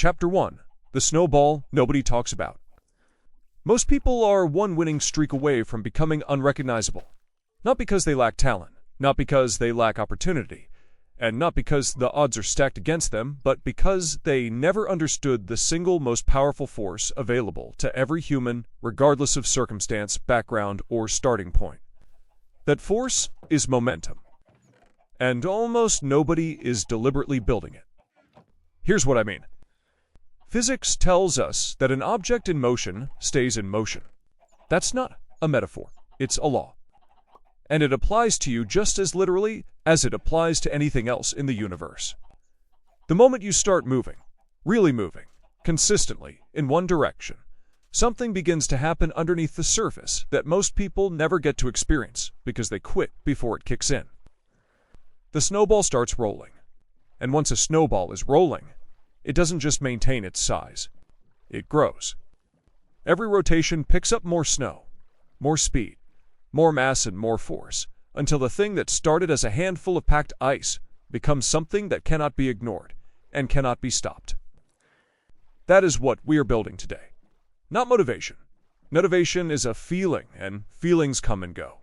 Chapter 1. The Snowball Nobody Talks About. Most people are one winning streak away from becoming unrecognizable. Not because they lack talent, not because they lack opportunity, and not because the odds are stacked against them, but because they never understood the single most powerful force available to every human, regardless of circumstance, background, or starting point. That force is momentum. And almost nobody is deliberately building it. Here's what I mean. Physics tells us that an object in motion stays in motion. That's not a metaphor, it's a law. And it applies to you just as literally as it applies to anything else in the universe. The moment you start moving, really moving, consistently, in one direction, something begins to happen underneath the surface that most people never get to experience because they quit before it kicks in. The snowball starts rolling. And once a snowball is rolling, it doesn't just maintain its size. It grows. Every rotation picks up more snow, more speed, more mass and more force, until the thing that started as a handful of packed ice becomes something that cannot be ignored and cannot be stopped. That is what we are building today. Not motivation. Motivation is a feeling, and feelings come and go.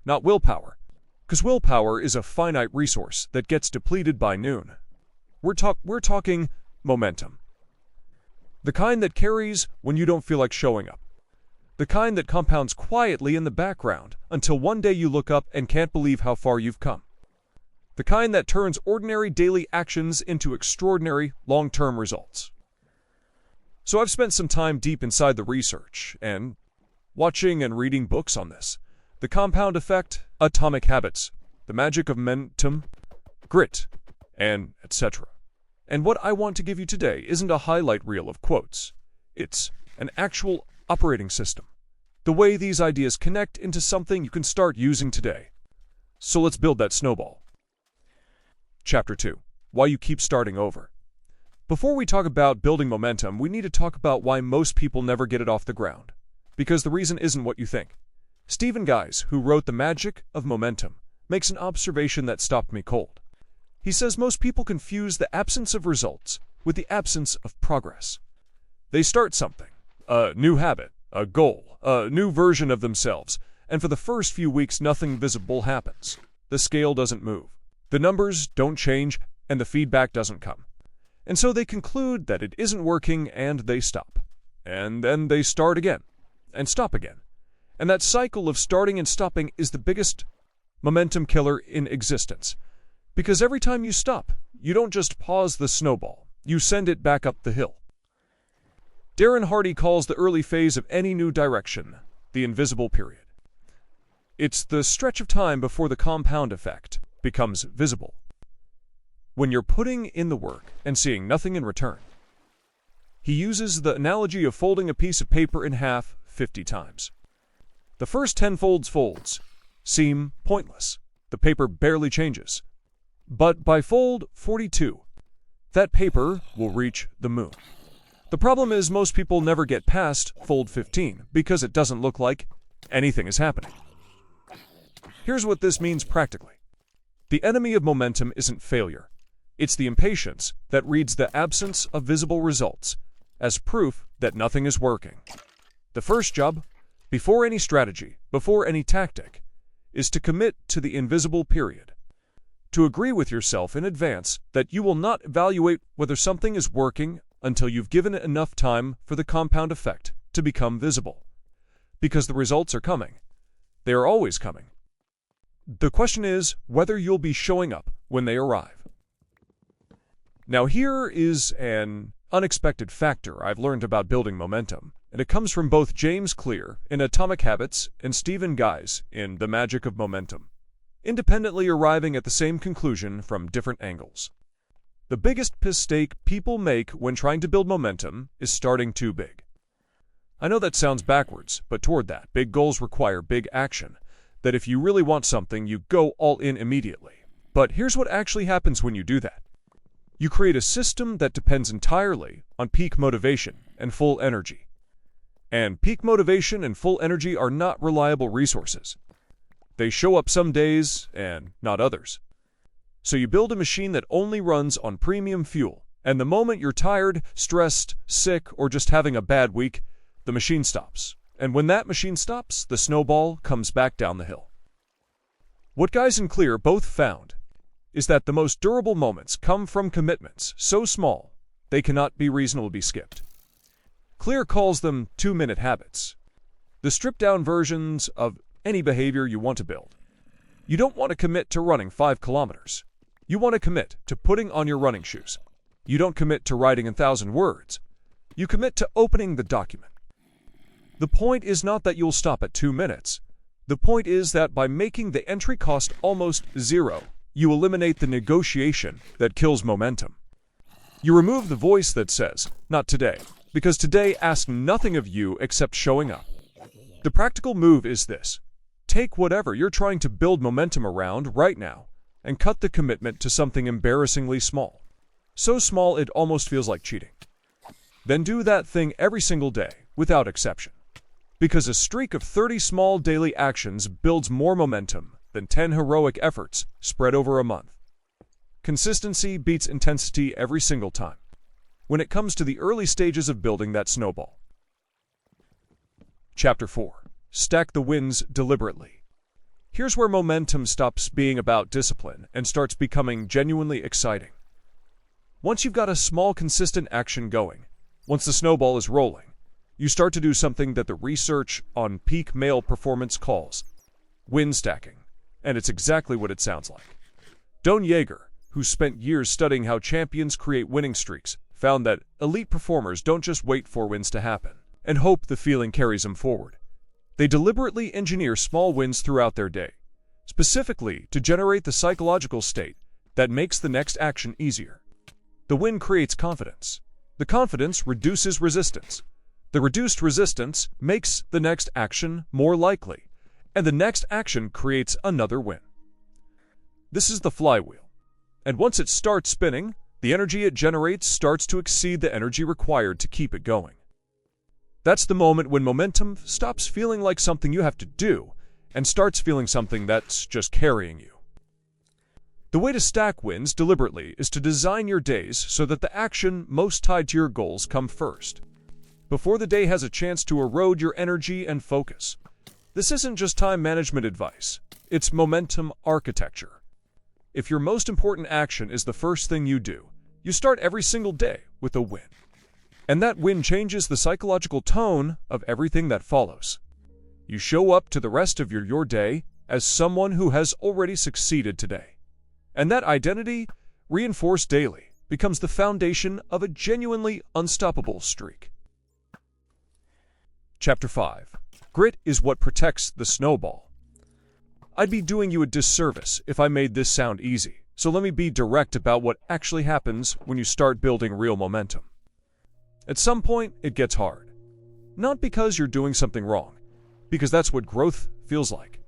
Not willpower, because willpower is a finite resource that gets depleted by noon. We're talking momentum. The kind that carries when you don't feel like showing up. The kind that compounds quietly in the background until one day you look up and can't believe how far you've come. The kind that turns ordinary daily actions into extraordinary long-term results. So I've spent some time deep inside the research and watching and reading books on this. The compound effect, atomic habits, the magic of momentum, grit, and etc. And what I want to give you today isn't a highlight reel of quotes. It's an actual operating system. The way these ideas connect into something you can start using today. So let's build that snowball. Chapter 2. Why you keep starting over. Before we talk about building momentum, we need to talk about why most people never get it off the ground. Because the reason isn't what you think. Stephen Guise, who wrote The Magic of Momentum, makes an observation that stopped me cold. He says most people confuse the absence of results with the absence of progress. They start something, a new habit, a goal, a new version of themselves, and for the first few weeks nothing visible happens. The scale doesn't move, the numbers don't change, and the feedback doesn't come. And so they conclude that it isn't working and they stop. And then they start again, and stop again. And that cycle of starting and stopping is the biggest momentum killer in existence. Because every time you stop, you don't just pause the snowball, you send it back up the hill. Darren Hardy calls the early phase of any new direction the invisible period. It's the stretch of time before the compound effect becomes visible. When you're putting in the work and seeing nothing in return. He uses the analogy of folding a piece of paper in half 50 times. The first 10 folds seem pointless. The paper barely changes. But by fold 42, that paper will reach the moon. The problem is most people never get past fold 15 because it doesn't look like anything is happening. Here's what this means practically. The enemy of momentum isn't failure. It's the impatience that reads the absence of visible results as proof that nothing is working. The first job, before any strategy, before any tactic, is to commit to the invisible period. To agree with yourself in advance that you will not evaluate whether something is working until you've given it enough time for the compound effect to become visible. Because the results are coming. They are always coming. The question is whether you'll be showing up when they arrive. Now here is an unexpected factor I've learned about building momentum, and it comes from both James Clear in Atomic Habits and Stephen Guise in The Magic of Momentum, independently arriving at the same conclusion from different angles. The biggest mistake people make when trying to build momentum is starting too big. I know that sounds backwards, but toward that, big goals require big action, that if you really want something, you go all in immediately. But here's what actually happens when you do that. You create a system that depends entirely on peak motivation and full energy. And peak motivation and full energy are not reliable resources. They show up some days and not others. So you build a machine that only runs on premium fuel, And the moment you're tired, stressed, sick, or just having a bad week, the machine stops. And when that machine stops, the snowball comes back down the hill. What Guys and Clear both found is that the most durable moments come from commitments so small they cannot be reasonably skipped. Clear calls them 2-minute habits, the stripped-down versions of any behavior you want to build. You don't want to commit to running 5 kilometers. You want to commit to putting on your running shoes. You don't commit to writing 1,000 words. You commit to opening the document. The point is not that you'll stop at 2 minutes. The point is that by making the entry cost almost zero, you eliminate the negotiation that kills momentum. You remove the voice that says, "Not today," because today asks nothing of you except showing up. The practical move is this. Take whatever you're trying to build momentum around right now and cut the commitment to something embarrassingly small. So small it almost feels like cheating. Then do that thing every single day, without exception. Because a streak of 30 small daily actions builds more momentum than 10 heroic efforts spread over a month. Consistency beats intensity every single time when it comes to the early stages of building that snowball. Chapter 4. Stack the wins deliberately. Here's where momentum stops being about discipline and starts becoming genuinely exciting. Once you've got a small, consistent action going, once the snowball is rolling, you start to do something that the research on peak male performance calls win stacking, and it's exactly what it sounds like. Don Yeager, who spent years studying how champions create winning streaks, found that elite performers don't just wait for wins to happen and hope the feeling carries them forward. They deliberately engineer small wins throughout their day, specifically to generate the psychological state that makes the next action easier. The win creates confidence. The confidence reduces resistance. The reduced resistance makes the next action more likely, and the next action creates another win. This is the flywheel, and once it starts spinning, the energy it generates starts to exceed the energy required to keep it going. That's the moment when momentum stops feeling like something you have to do and starts feeling something that's just carrying you. The way to stack wins deliberately is to design your days so that the action most tied to your goals come first, before the day has a chance to erode your energy and focus. This isn't just time management advice, it's momentum architecture. If your most important action is the first thing you do, you start every single day with a win. And that win changes the psychological tone of everything that follows. You show up to the rest of your day as someone who has already succeeded today. And that identity, reinforced daily, becomes the foundation of a genuinely unstoppable streak. Chapter 5. Grit is what protects the snowball. I'd be doing you a disservice if I made this sound easy, so let me be direct about what actually happens when you start building real momentum. At some point, it gets hard. Not because you're doing something wrong, because that's what growth feels like.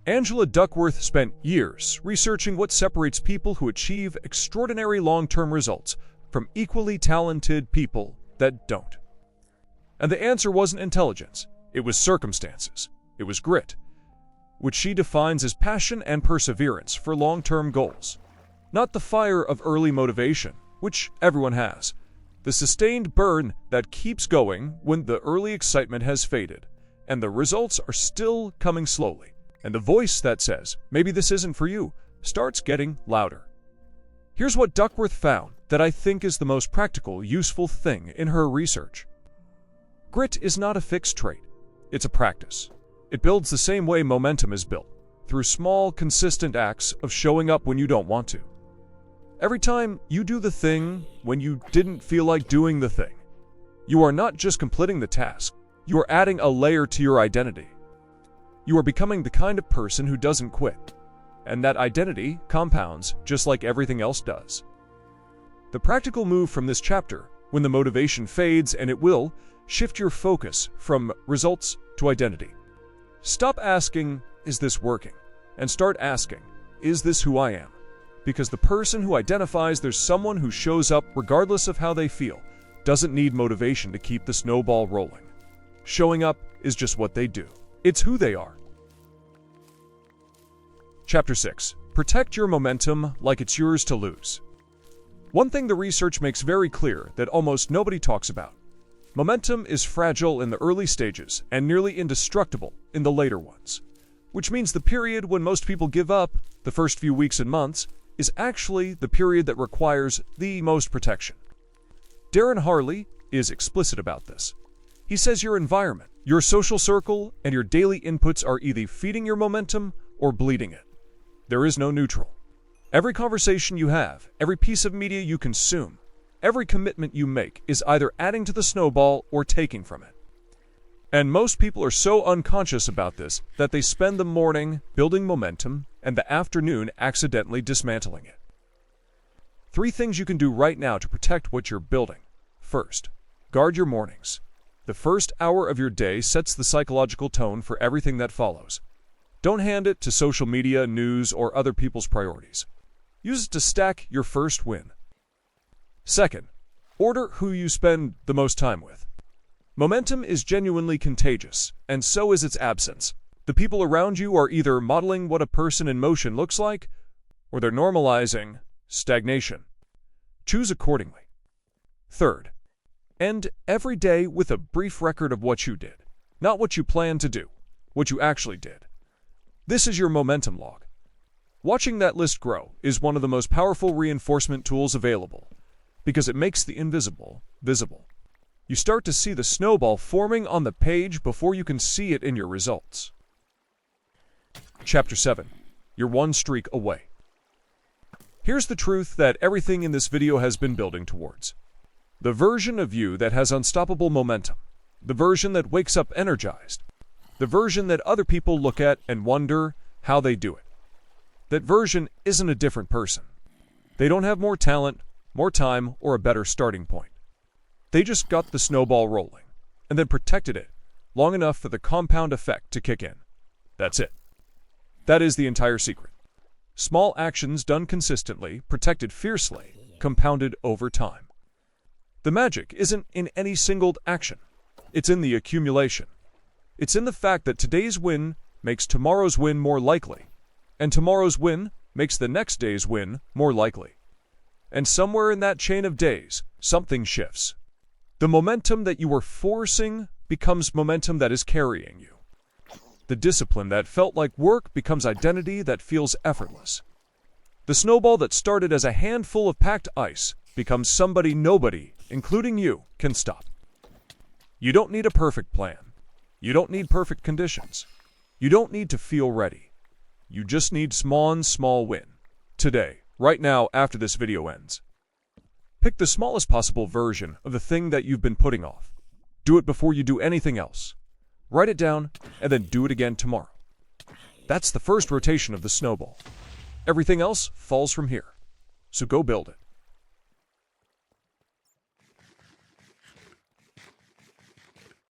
Angela Duckworth spent years researching what separates people who achieve extraordinary long-term results from equally talented people that don't. And the answer wasn't intelligence, it was circumstances, it was grit, which she defines as passion and perseverance for long-term goals. Not the fire of early motivation, which everyone has, the sustained burn that keeps going when the early excitement has faded, and the results are still coming slowly, and the voice that says, "Maybe this isn't for you," starts getting louder. Here's what Duckworth found that I think is the most practical, useful thing in her research. Grit is not a fixed trait, it's a practice. It builds the same way momentum is built, through small, consistent acts of showing up when you don't want to. Every time you do the thing when you didn't feel like doing the thing, you are not just completing the task, you are adding a layer to your identity. You are becoming the kind of person who doesn't quit, and that identity compounds just like everything else does. The practical move from this chapter, when the motivation fades, and it will, shift your focus from results to identity. Stop asking, "Is this working?" and start asking, "Is this who I am?" Because the person who identifies there's someone who shows up regardless of how they feel doesn't need motivation to keep the snowball rolling. Showing up is just what they do. It's who they are. Chapter 6. Protect your momentum like it's yours to lose. One thing the research makes very clear that almost nobody talks about. Momentum is fragile in the early stages and nearly indestructible in the later ones, which means the period when most people give up, the first few weeks and months, is actually the period that requires the most protection. Darren Harley is explicit about this. He says your environment, your social circle, and your daily inputs are either feeding your momentum or bleeding it. There is no neutral. Every conversation you have, every piece of media you consume, every commitment you make is either adding to the snowball or taking from it. And most people are so unconscious about this that they spend the morning building momentum and the afternoon accidentally dismantling it. 3 things you can do right now to protect what you're building. First, guard your mornings. The first hour of your day sets the psychological tone for everything that follows. Don't hand it to social media, news, or other people's priorities. Use it to stack your first win. Second, order who you spend the most time with. Momentum is genuinely contagious, and so is its absence. The people around you are either modeling what a person in motion looks like, or they're normalizing stagnation. Choose accordingly. Third, end every day with a brief record of what you did. Not what you planned to do, what you actually did. This is your momentum log. Watching that list grow is one of the most powerful reinforcement tools available, because it makes the invisible visible. You start to see the snowball forming on the page before you can see it in your results. Chapter 7. You're one streak away. Here's the truth that everything in this video has been building towards. The version of you that has unstoppable momentum. The version that wakes up energized. The version that other people look at and wonder how they do it. That version isn't a different person. They don't have more talent, more time, or a better starting point. They just got the snowball rolling, and then protected it long enough for the compound effect to kick in. That's it. That is the entire secret. Small actions done consistently, protected fiercely, compounded over time. The magic isn't in any single action. It's in the accumulation. It's in the fact that today's win makes tomorrow's win more likely, and tomorrow's win makes the next day's win more likely. And somewhere in that chain of days, something shifts. The momentum that you were forcing becomes momentum that is carrying you. The discipline that felt like work becomes identity that feels effortless. The snowball that started as a handful of packed ice becomes somebody nobody, including you, can stop. You don't need a perfect plan. You don't need perfect conditions. You don't need to feel ready. You just need small win. Today, right now, after this video ends. Pick the smallest possible version of the thing that you've been putting off. Do it before you do anything else. Write it down, and then do it again tomorrow. That's the first rotation of the snowball. Everything else falls from here. So go build it.